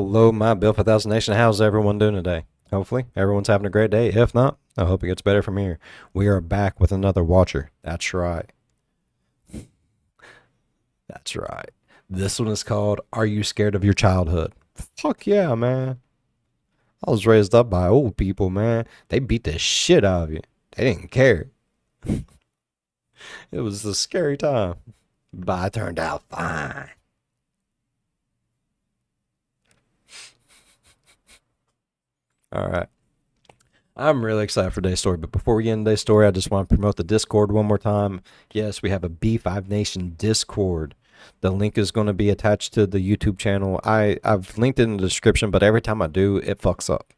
Hello, my Build 5000 Nation. How's everyone doing today? Hopefully, everyone's having a great day. If not, I hope it gets better from here. We are back with another Watcher. That's right. That's right. This one is called Are You Scared of Your Childhood? Fuck yeah, man. I was raised up by old people, man. They beat the shit out of you. They didn't care. It was a scary time. But I turned out fine. All right. I'm really excited for today's story, but before we get into today's story, I just want to promote the Discord one more time. Yes, we have a B5 Nation Discord. The link is going to be attached to the YouTube channel. I've linked it in the description, but every time I do, it fucks up.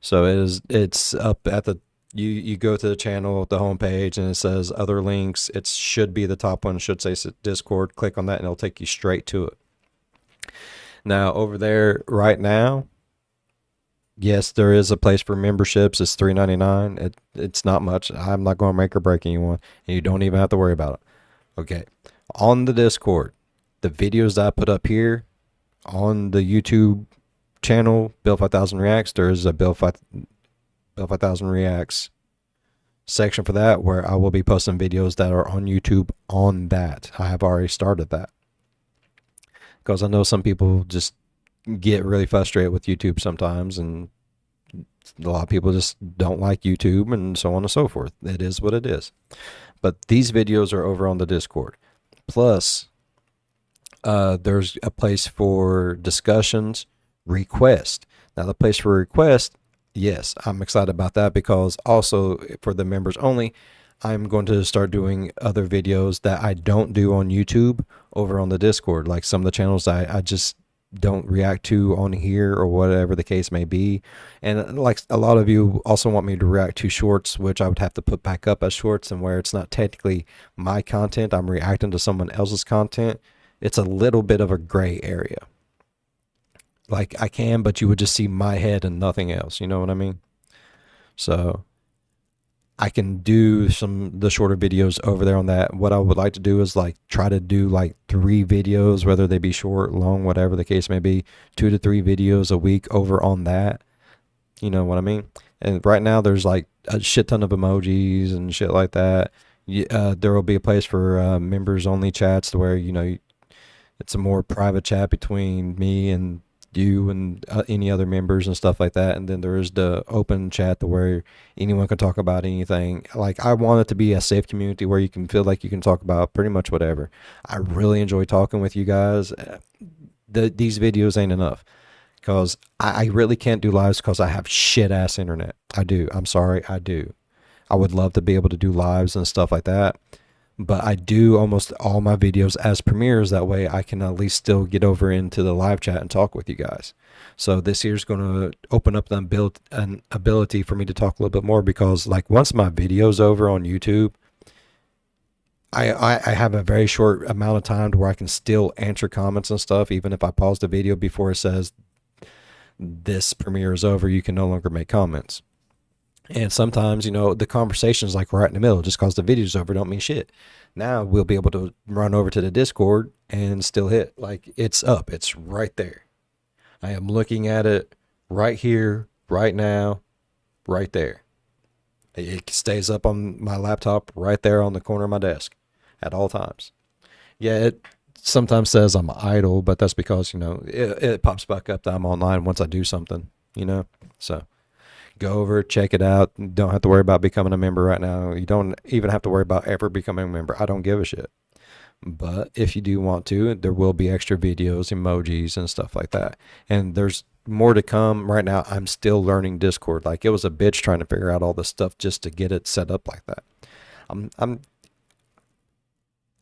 So it's up at the you go to the channel, the homepage, and it says other links. It should be the top one, should say Discord. Click on that, and it'll take you straight to it. Now, over there right now, yes, there is a place for memberships. It's $3.99. It's not much. I'm not going to make or break anyone, and you don't even have to worry about it. Okay. On the Discord, the videos that I put up here on the YouTube channel, Build 5000 Reacts, there is a Build 5000 Reacts section for that where I will be posting videos that are on YouTube on that. I have already started that because I know some people just get really frustrated with YouTube sometimes, and a lot of people just don't like YouTube and so on and so forth. It is what it is. But these videos are over on the Discord. Plus, there's a place for discussions, request. Now, the place for request, yes, I'm excited about that because also for the members only, I'm going to start doing other videos that I don't do on YouTube over on the Discord, like some of the channels I just don't react to on here or whatever the case may be. And like a lot of you also want me to react to shorts, which I would have to put back up as shorts, and where it's not technically my content, I'm reacting to someone else's content. It's a little bit of a gray area. Like I can, but you would just see my head and nothing else. You know what I mean? So I can do the shorter videos over there on that. What I would like to do is like try to do like 3 videos, whether they be short, long, whatever the case may be, 2 to 3 videos a week over on that. You know what I mean? And right now there's like a shit ton of emojis and shit like that. There will be a place for members only chats to where, you know, it's a more private chat between me and you and any other members and stuff like that. And then there is the open chat to where anyone can talk about anything. Like I want it to be a safe community where you can feel like you can talk about pretty much whatever. I really enjoy talking with you guys. These videos ain't enough because I really can't do lives because I have shit ass internet. I do. I'm sorry. I do. I would love to be able to do lives and stuff like that. But I do almost all my videos as premieres. That way I can at least still get over into the live chat and talk with you guys. So this year's going to open up an ability for me to talk a little bit more because like once my video's over on YouTube, I have a very short amount of time to where I can still answer comments and stuff. Even if I pause the video before it says this premiere is over, you can no longer make comments. And sometimes, you know, the conversation's like right in the middle. Just because the video's over don't mean shit. Now we'll be able to run over to the Discord and still hit. Like, it's up. It's right there. I am looking at it right here, right now, right there. It stays up on my laptop right there on the corner of my desk at all times. Yeah, it sometimes says I'm idle, but that's because, you know, it pops back up that I'm online once I do something, you know. So go over, check it out. You don't have to worry about becoming a member right now. You don't even have to worry about ever becoming a member. I don't give a shit. But if you do want to, there will be extra videos, emojis, and stuff like that. And there's more to come. Right now, I'm still learning Discord. Like, it was a bitch trying to figure out all this stuff just to get it set up like that. I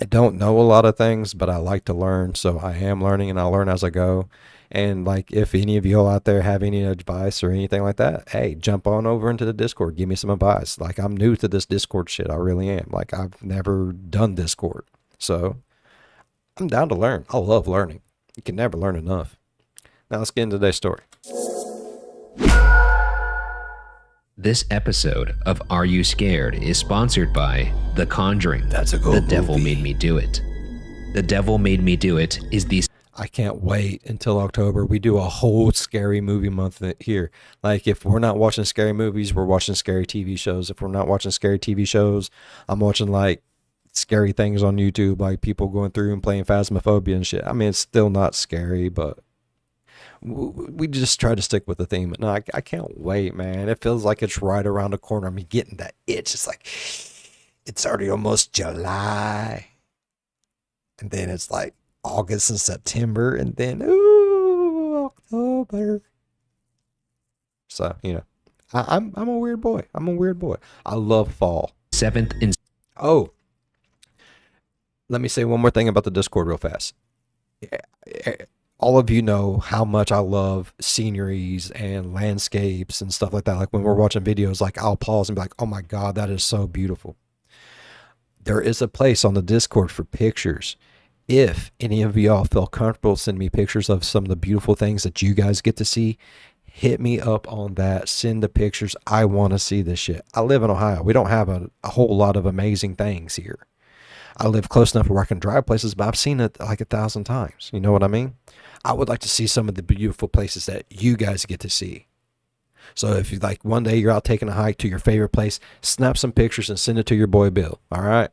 don't know a lot of things, but I like to learn. So I am learning, and I'll learn as I go. And like, if any of you out there have any advice or anything like that, hey, jump on over into the Discord. Give me some advice. Like, I'm new to this Discord shit. I really am. Like, I've never done Discord. So I'm down to learn. I love learning. You can never learn enough. Now let's get into today's story. This episode of Are You Scared is sponsored by The Conjuring. That's a good The Devil movie. Made Me Do It. The Devil Made Me Do It is the... I can't wait until October. We do a whole scary movie month here. Like, if we're not watching scary movies, we're watching scary TV shows. If we're not watching scary TV shows, I'm watching like scary things on YouTube, like people going through and playing Phasmophobia and shit. I mean, it's still not scary, but we just try to stick with the theme. No, I can't wait, man. It feels like it's right around the corner. I'm getting that itch. It's like, it's already almost July. And then it's like August and September. And then, ooh, October. So, I'm a weird boy. I'm a weird boy. I love fall. 7th in... Oh, let me say one more thing about the Discord real fast. All of you know how much I love sceneries and landscapes and stuff like that. Like when we're watching videos, like I'll pause and be like, oh my God, that is so beautiful. There is a place on the Discord for pictures. If any of y'all feel comfortable sending me pictures of some of the beautiful things that you guys get to see, hit me up on that. Send the pictures. I want to see this shit. I live in Ohio. We don't have a whole lot of amazing things here. I live close enough where I can drive places, but I've seen it like 1,000 times. You know what I mean? I would like to see some of the beautiful places that you guys get to see. So if you like one day you're out taking a hike to your favorite place, snap some pictures and send it to your boy Bill. All right?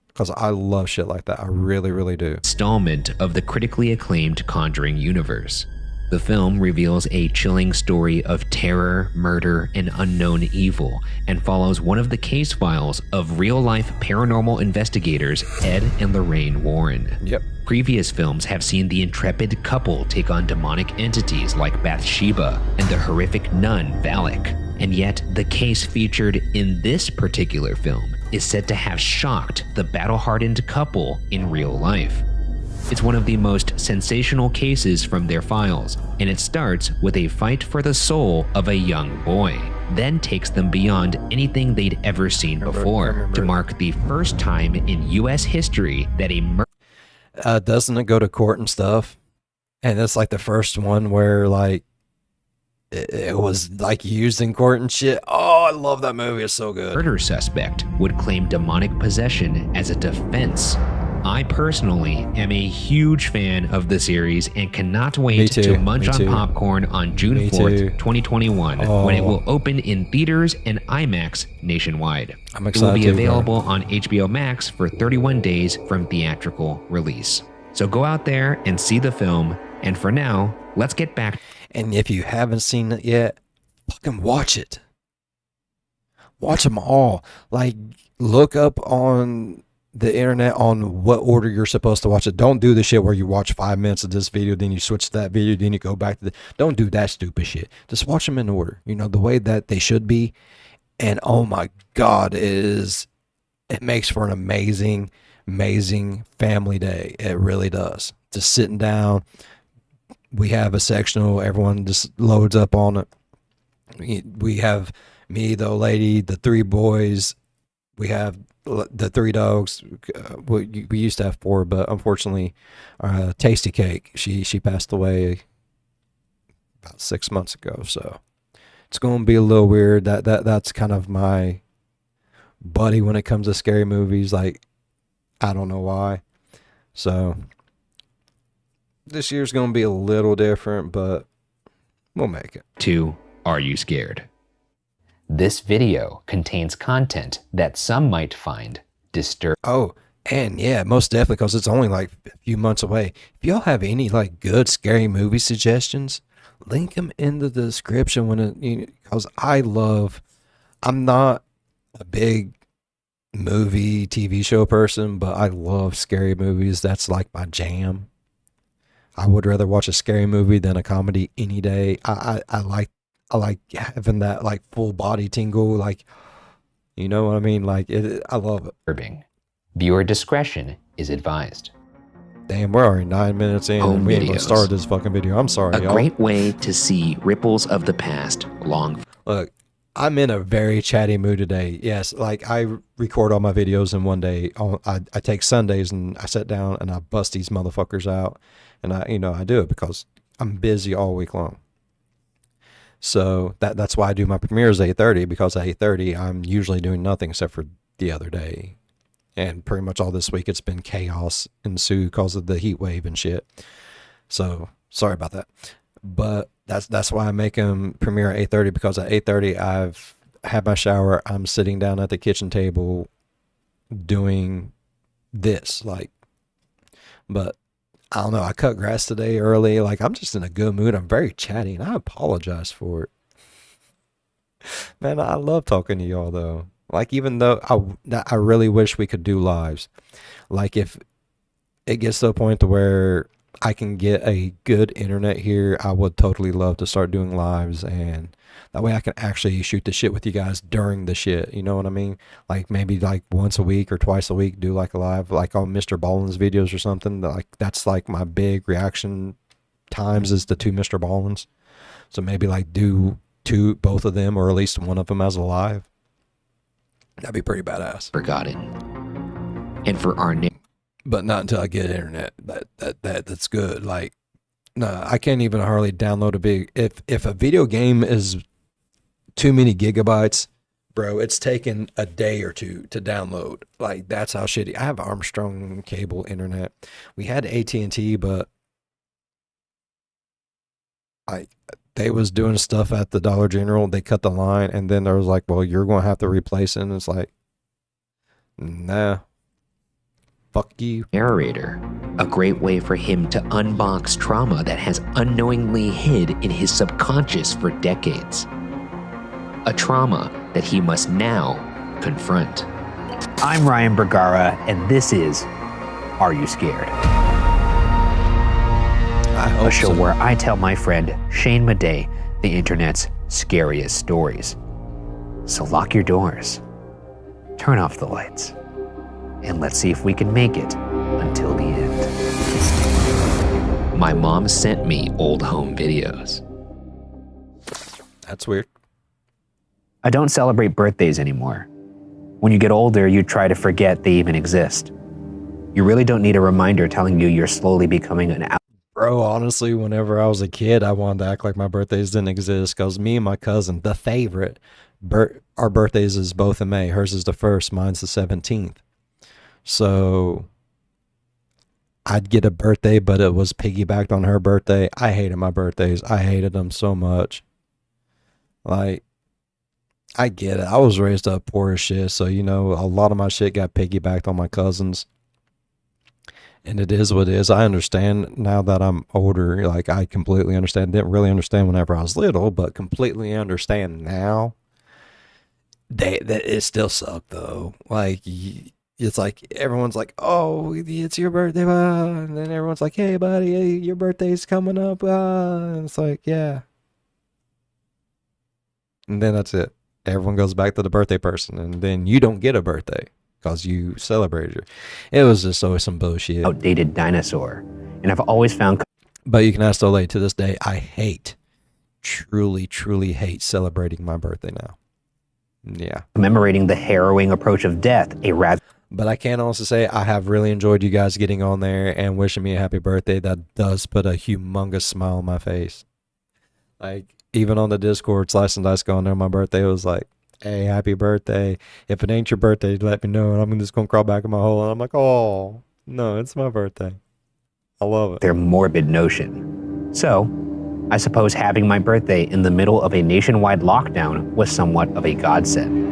Because I love shit like that. I really, really do. Installment of the critically acclaimed Conjuring universe. The film reveals a chilling story of terror, murder, and unknown evil, and follows one of the case files of real-life paranormal investigators Ed and Lorraine Warren. Yep. Previous films have seen the intrepid couple take on demonic entities like Bathsheba and the horrific nun Valak. And yet, the case featured in this particular film is said to have shocked the battle-hardened couple in real life. It's one of the most sensational cases from their files, and it starts with a fight for the soul of a young boy, then takes them beyond anything they'd ever seen before to mark the first time in U.S. history that a doesn't it go to court and stuff? And it's like the first one where like it was like used in court and shit. Oh, I love that movie. It's so good. murder suspect would claim demonic possession as a defense. I personally am a huge fan of the series and cannot wait to munch on popcorn on June 4th, 2021, when it will open in theaters and IMAX nationwide. I'm excited. It will be too, available on HBO Max for 31 days from theatrical release. So go out there and see the film, and for now, let's get back. And if you haven't seen it yet, fucking watch it. Watch them all. Like, look up on the internet on what order you're supposed to watch it. Don't do the shit where you watch 5 minutes of this video, then you switch to that video, then you go back to the... Don't do that stupid shit. Just watch them in order, the way that they should be. And oh my God, it makes for an amazing, amazing family day. It really does. Just sitting down. We have a sectional. Everyone just loads up on it. We have me, the old lady, the 3 boys. We have the 3 dogs. We used to have 4, but unfortunately, Tasty Cake, she passed away about 6 months ago. So it's going to be a little weird. That's kind of my buddy when it comes to scary movies. Like, I don't know why. So this year's going to be a little different, but we'll make it. 2. Are you scared? This video contains content that some might find disturbing. Oh, and yeah, most definitely, because it's only like a few months away. If y'all have any like good scary movie suggestions, link them in the description because I'm not a big movie TV show person, but I love scary movies. That's like my jam. I would rather watch a scary movie than a comedy any day. I like having that like full body tingle, like, you know what I mean? Like I love it. Viewer discretion is advised. Damn, we're already 9 minutes in and we ain't gonna start this fucking video. I'm sorry, y'all. A great way to see ripples of the past long. Look, I'm in a very chatty mood today. Yes, like I record all my videos in one day. I take Sundays and I sit down and I bust these motherfuckers out, and I do it because I'm busy all week long. So that's why I do my premieres at 8:30, because at 8:30 I'm usually doing nothing except for the other day. And pretty much all this week it's been chaos ensued because of the heat wave and shit. So sorry about that. But that's why I make them premiere at 8:30, because at 8:30 I've had my shower. I'm sitting down at the kitchen table doing this. Like, but I don't know. I cut grass today early. Like, I'm just in a good mood. I'm very chatty, and I apologize for it. Man, I love talking to y'all though. Like, even though I really wish we could do lives. Like, if it gets to a point to where I can get a good internet here, I would totally love to start doing lives, and that way I can actually shoot the shit with you guys during the shit. You know what I mean? Like, maybe like once a week or twice a week, do like a live, like on Mr. Ballin's videos or something. Like, that's like my big reaction times is the two Mr. Ballins. So maybe like do both of them, or at least one of them as a live. That'd be pretty badass. Forgotten. And for our But not until I get internet. That's good. Like, no, I can't even hardly download a big. If a video game is too many gigabytes, bro, it's taken a day or two to download. Like, that's how shitty. I have Armstrong cable internet. We had AT&T, but they was doing stuff at the Dollar General. They cut the line, and then there was like, well, you're going to have to replace it. And it's like, nah. Fuck you. Narrator, a great way for him to unbox trauma that has unknowingly hid in his subconscious for decades. A trauma that he must now confront. I'm Ryan Bergara, and this is Are You Scared? A show where I tell my friend Shane Madej the internet's scariest stories. So lock your doors, turn off the lights, and let's see if we can make it until the end. My mom sent me old home videos. That's weird. I don't celebrate birthdays anymore. When you get older, you try to forget they even exist. You really don't need a reminder telling you you're slowly becoming an Bro, honestly, whenever I was a kid, I wanted to act like my birthdays didn't exist, because me and my cousin, the favorite, our birthdays is both in May. Hers is the 1st, mine's the 17th. So I'd get a birthday, but it was piggybacked on her birthday. I hated my birthdays. I hated them so much. Like, I get it. I was raised up poor as shit, so, you know, a lot of my shit got piggybacked on my cousins. And it is what it is. I understand now that I'm older. Like, I completely understand. Didn't really understand whenever I was little, but completely understand now. It still sucked, though. Like, it's like everyone's like, oh, it's your birthday, and then everyone's like, hey, buddy, your birthday's coming up, and it's like, yeah. And then that's it. Everyone goes back to the birthday person, and then you don't get a birthday because you celebrated her. It was just always some bullshit. Outdated dinosaur. And I've always found... But you can ask the lady to this day, I truly hate celebrating my birthday now. Yeah. Commemorating the harrowing approach of death, a rather... But I can also say I have really enjoyed you guys getting on there and wishing me a happy birthday. That does put a humongous smile on my face. Like, even on the Discord, Slice and Dice going there on my birthday, it was like, hey, happy birthday. If it ain't your birthday, let me know, and I'm just going to crawl back in my hole. And I'm like, oh, no, it's my birthday. I love it. Their morbid notion. So, I suppose having my birthday in the middle of a nationwide lockdown was somewhat of a godsend.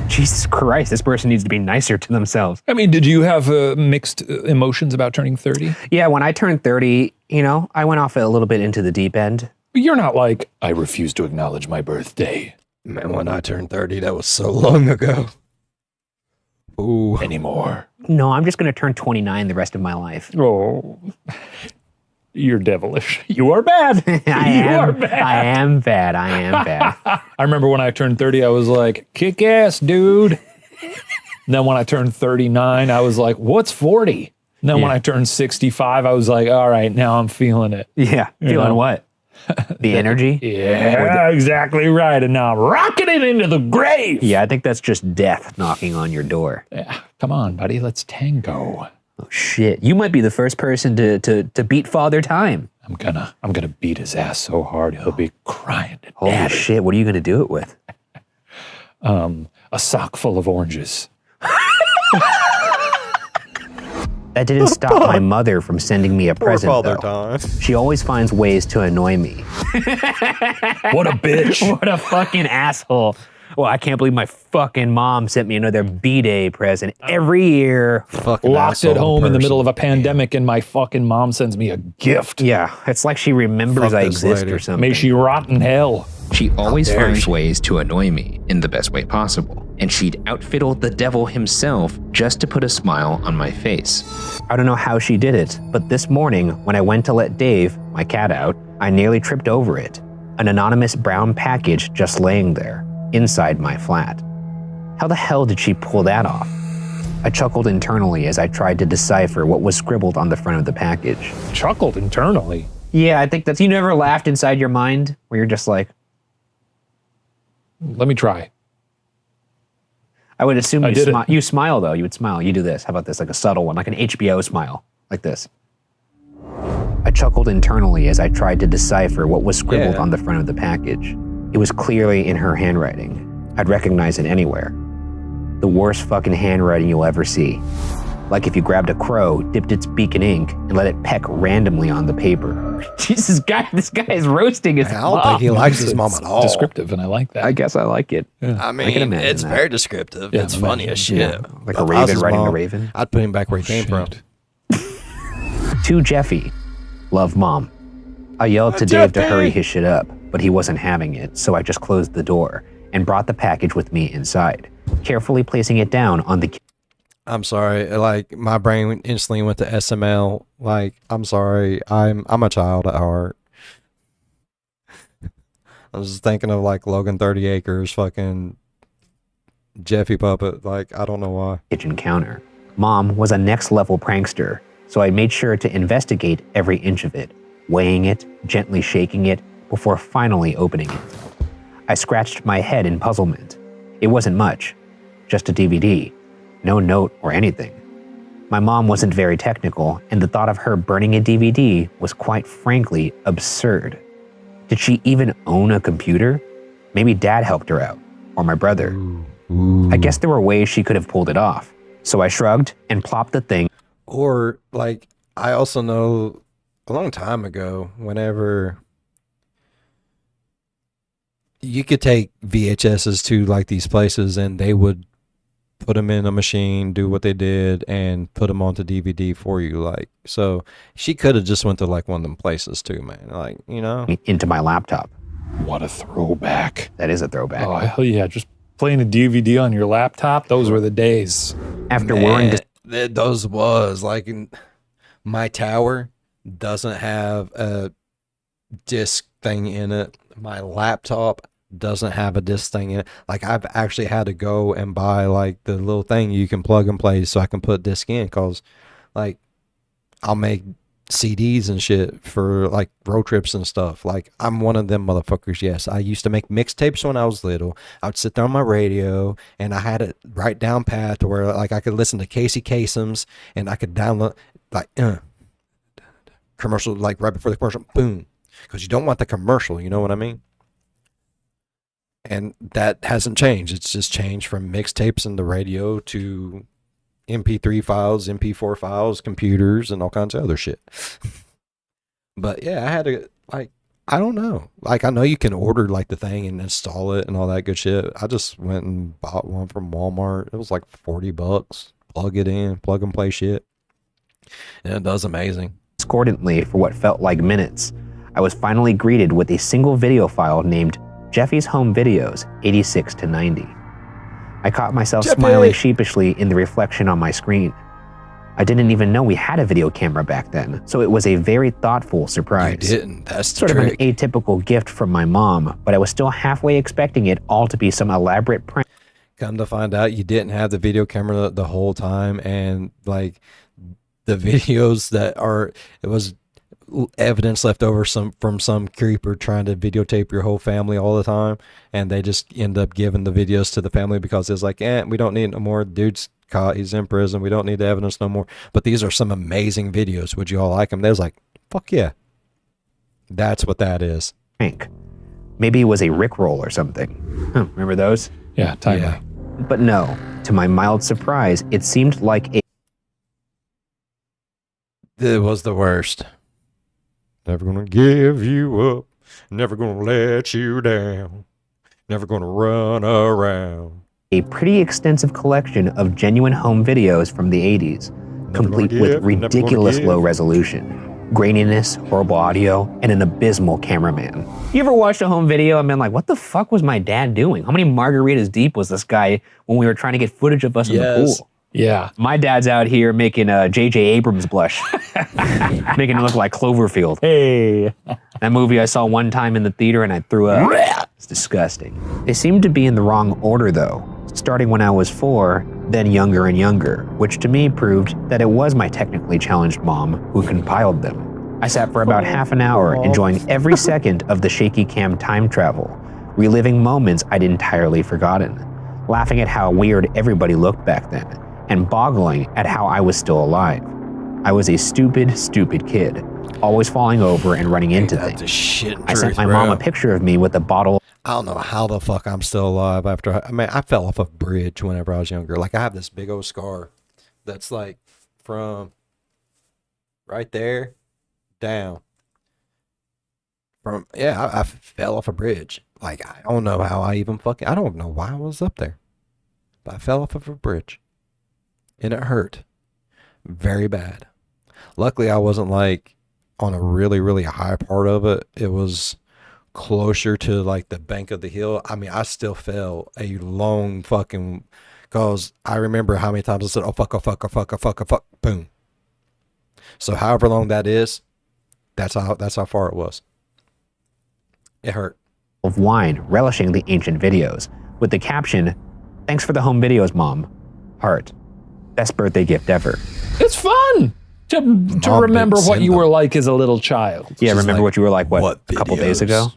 Jesus Christ, this person needs to be nicer to themselves. I mean, did you have mixed emotions about turning 30? Yeah, when I turned 30, you know, I went off a little bit into the deep end. You're not like, I refuse to acknowledge my birthday. Man, when I turned 30, that was so long ago. Ooh. Anymore. No, I'm just going to turn 29 the rest of my life. Oh, you're devilish. You are bad. I am bad. I remember when I turned 30, I was like, kick ass, dude. And then when I turned 39, I was like, what's 40? And then when I turned 65, I was like, all right, now I'm feeling it. Yeah, feeling what? The energy? Yeah, exactly right. And now I'm rocketing into the grave. Yeah, I think that's just death knocking on your door. Yeah, come on, buddy, let's tango. Oh shit! You might be the first person to beat Father Time. I'm gonna beat his ass so hard he'll be crying to Holy daddy. Shit! What are you gonna do it with? A sock full of oranges. That didn't stop my mother from sending me a Poor present, Father though. Time. She always finds ways to annoy me. What a bitch. What a fucking asshole. Well, I can't believe my fucking mom sent me another B-Day present every year. Fucking Locked at asshole home in the middle of a person. pandemic, and my fucking mom sends me a gift. Yeah, it's like she remembers Fuck I this exist lady. or something. May she rot in hell. She always dare finds she. ways to annoy me in the best way possible, and she'd outfiddle the devil himself just to put a smile on my face. I don't know how she did it, but this morning when I went to let Dave, my cat, out, I nearly tripped over it. An anonymous brown package just laying there, inside my flat. How the hell did she pull that off? I chuckled internally as I tried to decipher what was scribbled on the front of the package. Chuckled internally. Yeah, I think that's, you never laughed inside your mind where you're just like, Let me try. I would assume I you, did it. you smile though, you would smile. You do this, how about this, like a subtle one, like an HBO smile, like this. I chuckled internally as I tried to decipher what was scribbled Yeah. on the front of the package. It was clearly in her handwriting. I'd recognize it anywhere. The worst fucking handwriting you'll ever see. Like if you grabbed a crow, dipped its beak in ink, and let it peck randomly on the paper. Jesus, this guy is roasting his I don't think he likes his mom It's at all. descriptive, and I like that. I guess I like it. I I can mean, imagine it's that. very descriptive. Yeah, it's funny as shit. Yeah, like a If I was raven his riding a mom, raven. I'd put him back where he came from. Shit. To Jeffy, love mom. I yelled to Dave to hurry his shit up, but he wasn't having it, so I just closed the door and brought the package with me inside, carefully placing it down on the I'm sorry. Like my brain instantly went to SML. Like I'm sorry. I'm a child at heart. I was just thinking of like Logan 30 Acres, fucking Jeffy puppet. Like I don't know why. kitchen counter. Mom was a next level prankster, so I made sure to investigate every inch of it, weighing it, gently shaking it, before finally opening it. I scratched my head in puzzlement. It wasn't much, just a DVD, no note or anything. My mom wasn't very technical, and the thought of her burning a DVD was quite frankly absurd. Did she even own a computer? Maybe Dad helped her out, or my brother. I guess there were ways she could have pulled it off. So I shrugged and plopped the thing. Or like I also know a long time ago, whenever you could take VHSs to like these places and they would put them in a machine, do what they did, and put them onto DVD for you. Like, so she could have just went to like one of them places too, man. Like, you know, Into my laptop. What a throwback. That is a throwback. Oh, hell yeah. Just playing a DVD on your laptop. Those were the days. After worrying those was like my tower doesn't have a disc thing in it. My laptop doesn't have a disc thing in it. Like I've actually had to go and buy like the little thing you can plug and play so I can put disc in, because like I'll make CDs and shit for like road trips and stuff. Like I'm one of them motherfuckers. Yes, I used to make mixtapes when I was little. I would sit there on my radio and I had it right down pat to where like I could listen to Casey Kasem's and I could download like commercial, like right before the commercial, boom, because you don't want the commercial, you know what I mean? And that hasn't changed. It's just changed from mixtapes and the radio to MP3 files, MP4 files, computers, and all kinds of other shit. But yeah, I had to, like, I don't know. Like, I know you can order like the thing and install it and all that good shit. I just went and bought one from Walmart. It was like $40. Plug it in, plug and play shit. And it does amazing. discordantly for what felt like minutes, I was finally greeted with a single video file named Jeffy's Home Videos 86 to 90. I caught myself Jeffy! smiling sheepishly in the reflection on my screen. I didn't even know we had a video camera back then, so it was a very thoughtful surprise. You didn't. That's the Sort of an trick. atypical gift from my mom, but I was still halfway expecting it all to be some elaborate prank. Come to find out, you didn't have the video camera the whole time, and like the videos that are, it was evidence left over from some creeper trying to videotape your whole family all the time, and they just end up giving the videos to the family because it's like, we don't need no more. Dude's caught, he's in prison, we don't need the evidence no more. But these are some amazing videos. Would you all like them? They was like, fuck yeah. That's what that is. Maybe it was a Rickroll or something. Remember those? Yeah, timely. Yeah. But no, to my mild surprise, it seemed like a It was the worst. Never gonna give you up. Never gonna let you down. Never gonna run around. A pretty extensive collection of genuine home videos from the 80s, complete with ridiculous low resolution, graininess, horrible audio, and an abysmal cameraman. You ever watched a home video and been like, what the fuck was my dad doing? How many margaritas deep was this guy when we were trying to get footage of us in the pool? Yeah. My dad's out here making J.J. Abrams blush, making it look like Cloverfield. Hey. That movie I saw one time in the theater and I threw up. It's disgusting. They seem to be in the wrong order though, starting when I was 4, then younger and younger, which to me proved that it was my technically challenged mom who compiled them. I sat for about half an hour enjoying every second of the shaky cam time travel, reliving moments I'd entirely forgotten, laughing at how weird everybody looked back then, and boggling at how I was still alive. I was a stupid, stupid kid, always falling over and running into things. I sent my mom a picture of me with a bottle. I don't know how the fuck I'm still alive after, I fell off a bridge whenever I was younger. Like, I have this big old scar that's like from right there down. I fell off a bridge. Like, I don't know how I don't know why I was up there. But I fell off of a bridge. And it hurt very bad. Luckily, I wasn't like on a really, really high part of it. It was closer to like the bank of the hill. I mean, I still fell a long fucking, cause I remember how many times I said, oh fuck, oh fuck, oh fuck, oh fuck, oh fuck, boom. So however long that is, that's how far it was. It hurt. Of wine, relishing the ancient videos, with the caption, "Thanks for the home videos, Mom. Heart. Best birthday gift ever." It's fun to remember what you were like as a little child. Yeah, remember what you were like, what a couple days ago?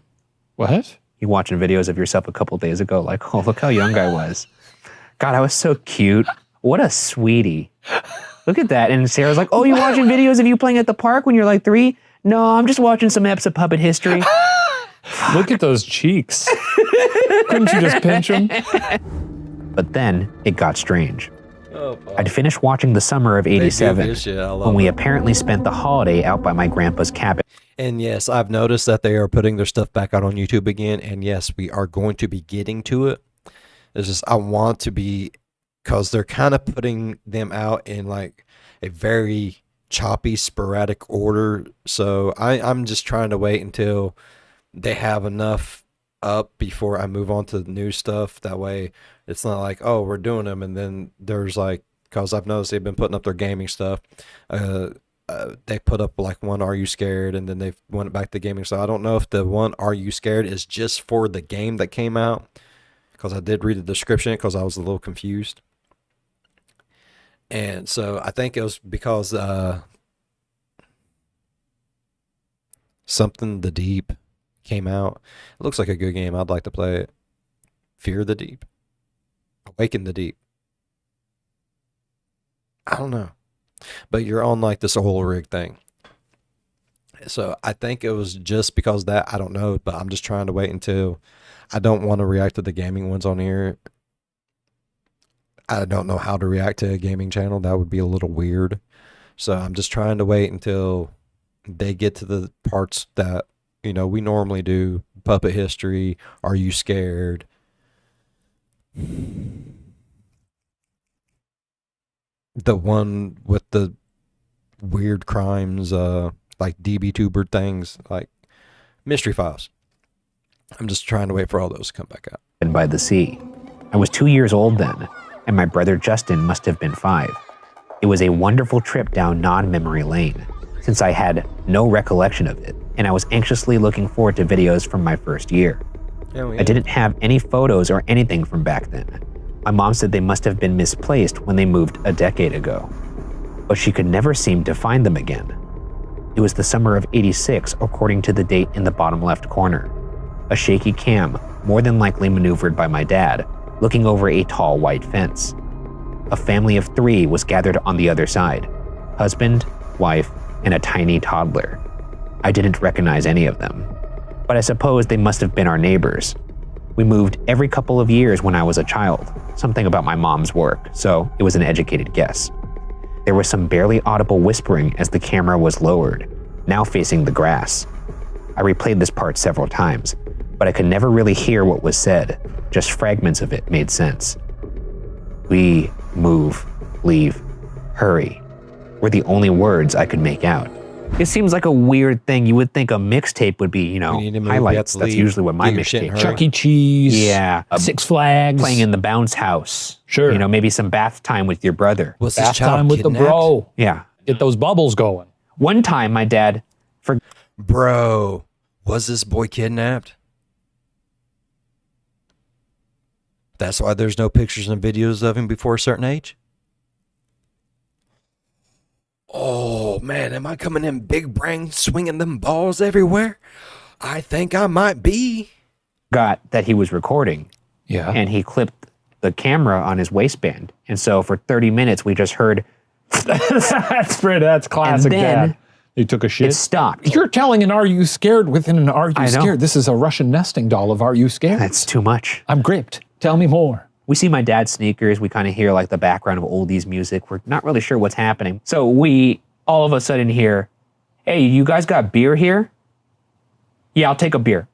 What? You watching videos of yourself a couple days ago, like, oh, look how young I was. God, I was so cute. What a sweetie. Look at that. And Sarah's like, oh, you watching videos of you playing at the park when you're like 3? No, I'm just watching some eps of Puppet History. Look at those cheeks. Couldn't you just pinch them? But then it got strange. Oh, I'd finished watching the summer of '87 when we apparently spent the holiday out by my grandpa's cabin. And yes, I've noticed that they are putting their stuff back out on YouTube again. And yes, we are going to be getting to it. It's just, I want to be, because they're kind of putting them out in like a very choppy, sporadic order. So I'm just trying to wait until they have enough up before I move on to the new stuff. That way it's not like, oh, we're doing them, and then there's like, because I've noticed they've been putting up their gaming stuff. They put up like one Are You Scared, and then they went back to gaming. So I don't know if the one Are You Scared is just for the game that came out, because I did read the description because I was a little confused. And so I think it was because Something the Deep came out. It looks like a good game. I'd like to play it. Fear the Deep. Awaken the Deep. I don't know. But you're on like this oil rig thing. So I think it was just because of that. I don't know. But I'm just trying to wait until, I don't want to react to the gaming ones on here. I don't know how to react to a gaming channel. That would be a little weird. So I'm just trying to wait until they get to the parts that, you know, we normally do. Puppet History. Are You Scared? The one with the weird crimes, like DB-tuber things, like Mystery Files. I'm just trying to wait for all those to come back out. And by the sea. I was 2 years old then, and my brother Justin must have been 5. It was a wonderful trip down non-memory lane, since I had no recollection of it, and I was anxiously looking forward to videos from my first year. I didn't have any photos or anything from back then. My mom said they must have been misplaced when they moved a decade ago, but she could never seem to find them again. It was the summer of '86, according to the date in the bottom left corner. A shaky cam, more than likely maneuvered by my dad, looking over a tall white fence. A family of 3 was gathered on the other side: husband, wife, and a tiny toddler. I didn't recognize any of them, but I suppose they must have been our neighbors. We moved every couple of years when I was a child, something about my mom's work, so it was an educated guess. There was some barely audible whispering as the camera was lowered, now facing the grass. I replayed this part several times, but I could never really hear what was said. Just fragments of it made sense. We, move, leave, hurry, were the only words I could make out. It seems like a weird thing. You would think a mixtape would be, We need to move, we have highlights. to That's leave, usually what my get your shit mixtape in is. hurry. Chuck E. Cheese. Yeah. Six Flags. Playing in the bounce house. Sure. Maybe some bath time with your brother. Was this Bath child time with the kidnapped? bro. Yeah. Get those bubbles going. One time my dad Bro, was this boy kidnapped? That's why there's no pictures and videos of him before a certain age? Oh, man, am I coming in big brain swinging them balls everywhere? I think I might be. forgot that he was recording. Yeah. And he clipped the camera on his waistband. And so for 30 minutes, we just heard That's classic And then dad. He took a shit. it stopped. You're telling an Are You Scared within an Are You I know. Scared. This is a Russian nesting doll of Are You Scared? That's too much. I'm gripped. Tell me more. We see my dad's sneakers. We kind of hear like the background of oldies music. We're not really sure what's happening. So we all of a sudden hear, hey, you guys got beer here? Yeah, I'll take a beer.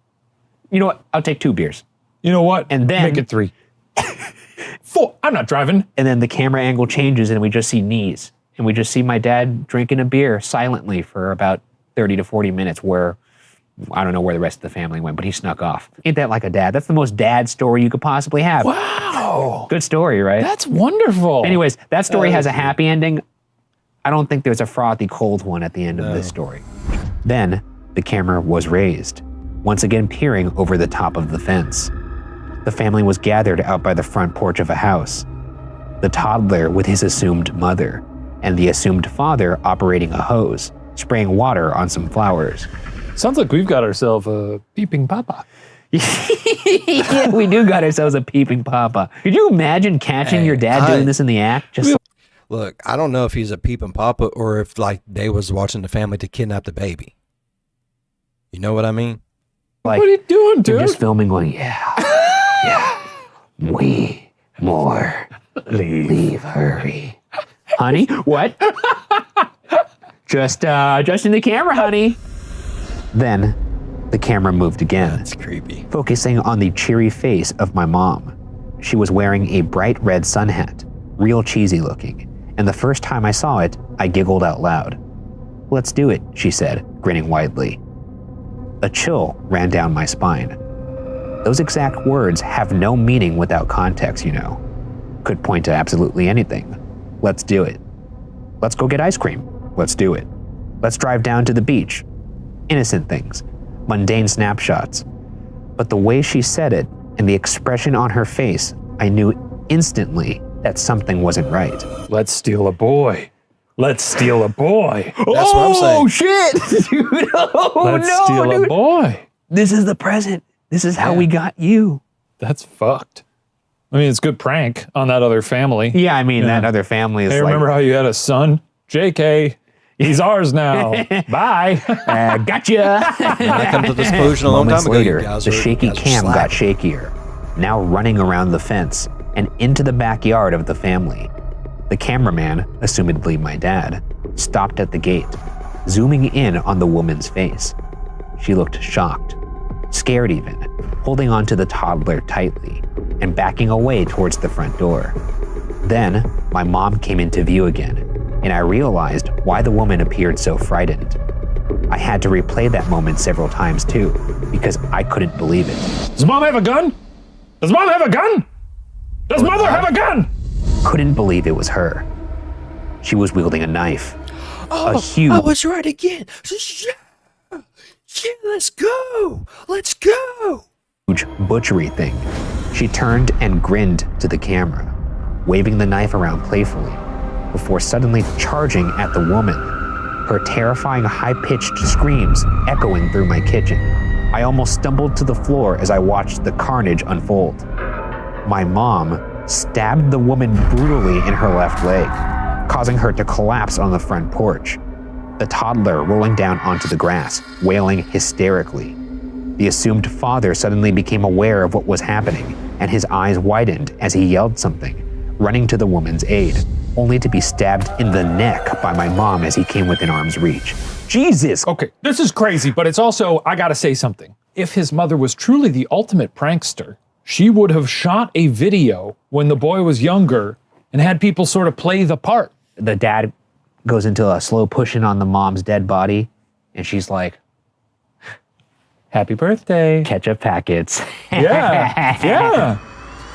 You know what? I'll take 2 beers. You know what? And then- make it 3. 4. I'm not driving. And then the camera angle changes and we just see knees. And we just see my dad drinking a beer silently for about 30 to 40 minutes where I don't know where the rest of the family went, but he snuck off. Ain't that like a dad? That's the most dad story you could possibly have. Wow. Good story, right? That's wonderful. Anyways, that story has a happy ending. I don't think there's a frothy cold one at the end of this story. Then the camera was raised, once again peering over the top of the fence. The family was gathered out by the front porch of a house. The toddler with his assumed mother, and the assumed father operating a hose, spraying water on some flowers. Sounds like we've got ourselves a peeping papa. Yeah, we do got ourselves a peeping papa. Could you imagine catching Hey, your dad doing this in the act? Just Look, I don't know if he's a peeping papa or if like they was watching the family to kidnap the baby. You know what I mean? like What are you doing, they're dude? just filming going, yeah, we more leave, hurry. Honey, what? just in the camera, honey. Then the camera moved again, That's creepy. focusing on the cheery face of my mom. She was wearing a bright red sun hat, real cheesy looking, and the first time I saw it, I giggled out loud. Let's do it, she said, grinning widely. A chill ran down my spine. Those exact words have no meaning without context, you know. Could point to absolutely anything. Let's do it. Let's go get ice cream. Let's do it. Let's drive down to the beach. Innocent things, mundane snapshots. But the way she said it and the expression on her face, I knew instantly that something wasn't right. Let's steal a boy. Let's steal a boy. That's what I'm saying. Oh shit, dude! Oh Let's no, steal dude! a boy. This is the present. This is how we got you. That's fucked. I mean, it's a good prank on that other family. Yeah, I mean that other family is Hey, like, remember how you had a son? JK, he's ours now. Bye. gotcha. I come to this conclusion a long Moments time ago. later, You guys the are- shaky you guys are cam got slacking. shakier, now running around the fence and into the backyard of the family. The cameraman, assumedly my dad, stopped at the gate, zooming in on the woman's face. She looked shocked, scared even, holding onto the toddler tightly and backing away towards the front door. Then, my mom came into view again, and I realized why the woman appeared so frightened. I had to replay that moment several times too, because I couldn't believe it. Does mom have a gun? Does mom have a gun? Does mother have a gun? Couldn't believe it was her. She was wielding a knife. A huge, I was right again. Yeah, let's go. Let's go. butchery thing. She turned and grinned to the camera, waving the knife around playfully, before suddenly charging at the woman, her terrifying high-pitched screams echoing through my kitchen. I almost stumbled to the floor as I watched the carnage unfold. My mom stabbed the woman brutally in her left leg, causing her to collapse on the front porch, the toddler rolling down onto the grass, wailing hysterically. The assumed father suddenly became aware of what was happening, and his eyes widened as he yelled something, running to the woman's aid. only to be stabbed in the neck by my mom as he came within arm's reach. Jesus! Okay, this is crazy, but it's also, I gotta say something. If his mother was truly the ultimate prankster, she would have shot a video when the boy was younger and had people sort of play the part. The dad goes into a slow pushing on the mom's dead body, and she's like, Happy birthday. ketchup packets. Yeah, yeah.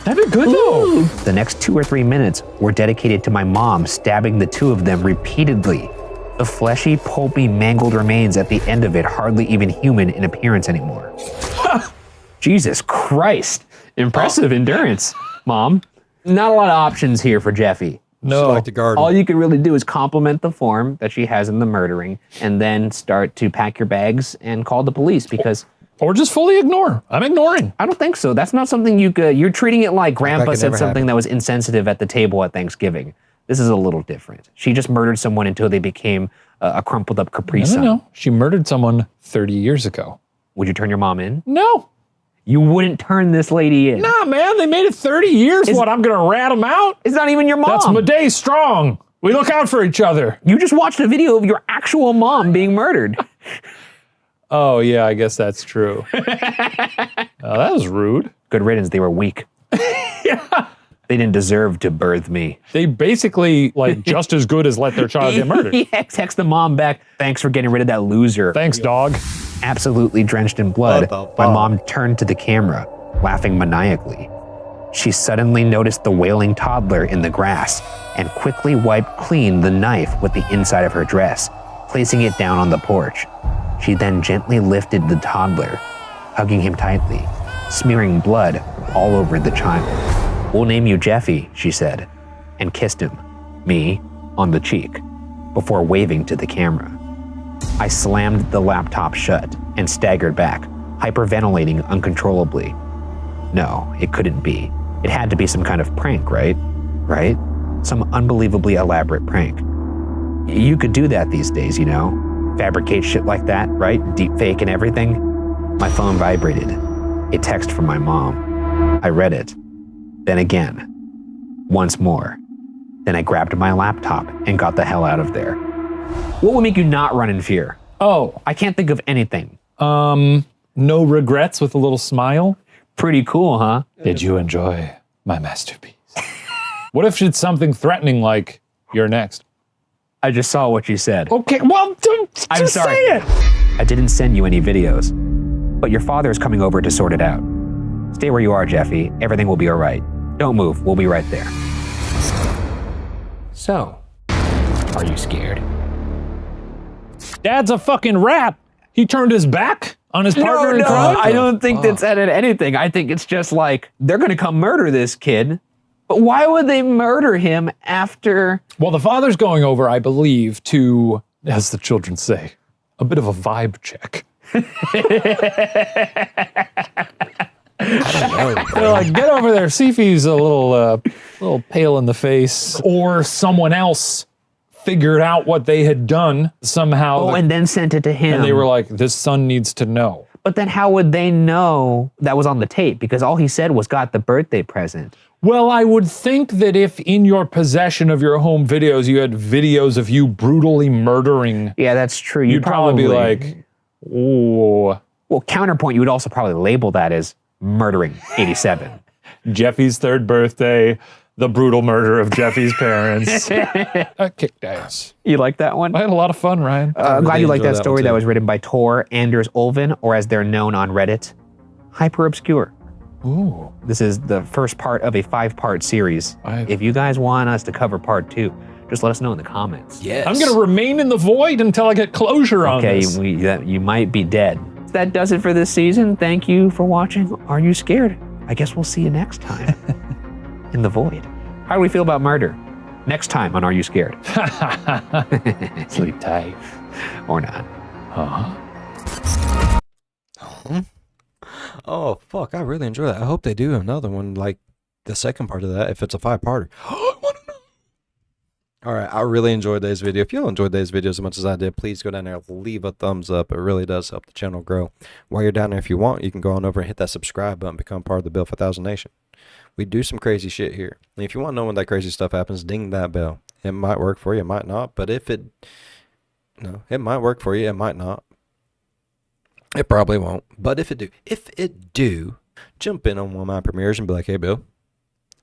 That'd be good though. The next 2 or 3 minutes were dedicated to my mom stabbing the two of them repeatedly. The fleshy, pulpy, mangled remains at the end of it hardly even human in appearance anymore. Jesus Christ. Impressive endurance, Mom. Not a lot of options here for Jeffy. No. Like the garden. All you can really do is compliment the form that she has in the murdering and then start to pack your bags and call the police because Or just fully ignore. I'm ignoring. I don't think so. That's not something you're treating it like Grandpa could said never something happen. that was insensitive at the table at Thanksgiving. This is a little different. She just murdered someone until they became a crumpled up Capri Sun. No. She murdered someone 30 years ago. Would you turn your mom in? No. You wouldn't turn this lady in. Nah, man, they made it 30 years. What, I'm gonna rat them out? It's not even your mom. That's Madej strong. We look out for each other. You just watched a video of your actual mom being murdered. Oh, yeah, I guess that's true. That was rude. Good riddance, they were weak. Yeah. They didn't deserve to birth me. They basically, like, just as good as let their child get murdered. Yeah, text the mom back. Thanks for getting rid of that loser. Thanks, dog. Absolutely drenched in blood, What the my fuck? mom turned to the camera, laughing maniacally. She suddenly noticed the wailing toddler in the grass and quickly wiped clean the knife with the inside of her dress, placing it down on the porch. She then gently lifted the toddler, hugging him tightly, smearing blood all over the child. We'll name you Jeffy, she said, and kissed him, me, on the cheek, before waving to the camera. I slammed the laptop shut and staggered back, hyperventilating uncontrollably. No, it couldn't be. It had to be some kind of prank, right? Right? Some unbelievably elaborate prank. You could do that these days, you know? Fabricate shit like that, right? Deep fake and everything. My phone vibrated. A text from my mom. I read it. Then again. Once more. Then I grabbed my laptop and got the hell out of there. What would make you not run in fear? Oh, I can't think of anything. no regrets with a little smile. Pretty cool, huh? Did you enjoy my masterpiece? What if it's something threatening like, you're next? I just saw what you said. Okay, well, I'm just sorry. say it. I didn't send you any videos, but your father is coming over to sort it out. Stay where you are, Jeffy. Everything will be all right. Don't move. We'll be right there. So, are you scared? Dad's a fucking rat. He turned his back on his partner in crime. I don't think that's added anything. I think it's just like, they're going to come murder this kid. But why would they murder him after? Well, the father's going over, I believe, to, as the children say, a bit of a vibe check. They're like, get over there, see if he's a little pale in the face, or someone else figured out what they had done somehow. Oh, and then sent it to him. And they were like, this son needs to know. But then how would they know that was on the tape? Because all he said was got the birthday present. Well, I would think that if in your possession of your home videos, you had videos of you brutally murdering, Yeah, that's true. you'd probably be like, oh, Well, counterpoint, you would also probably label that as murdering 87. Jeffy's third birthday, the brutal murder of Jeffy's parents. I kicked ass. You like that one? I had a lot of fun, Ryan. I'm glad really you like enjoyed that that story one, that too. was written by Tor-Anders Ulven, or as they're known on Reddit, hyperobscura. Ooh. This is the first part of a 5-part series. If you guys want us to cover part 2, just let us know in the comments. Yes. I'm going to remain in the void until I get closure on Okay, this. you might be dead. That does it for this season. Thank you for watching. Are you scared? I guess we'll see you next time in the void. How do we feel about murder? Next time on Are You Scared? Sleep tight. Or not. Oh, fuck. I really enjoy that. I hope they do another one like the second part of that if it's a 5-parter. I want to know. All right. I really enjoyed today's video. If you all enjoyed today's video as much as I did, please go down there and leave a thumbs up. It really does help the channel grow. While you're down there, if you want, you can go on over and hit that subscribe button, become part of the Bill 5000 Nation. We do some crazy shit here. And if you want to know when that crazy stuff happens, ding that bell. It might work for you, it might not. But if it, no, it might work for you, it might not. It probably won't. But if it do, jump in on one of my premieres and be like, hey, Bill,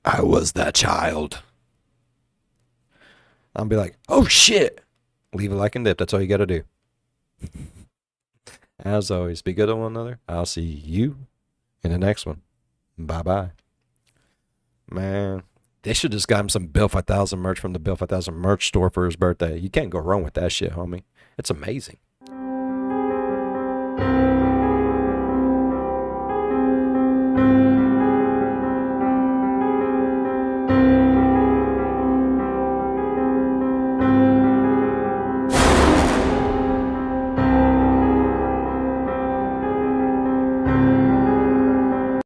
I was that child. I'll be like, oh, shit. Leave a like and dip. That's all you got to do. As always, be good to one another. I'll see you in the next one. Bye-bye. Man, they should just got him some Bill 5000 merch from the Bill 5000 merch store for his birthday. You can't go wrong with that shit, homie. It's amazing.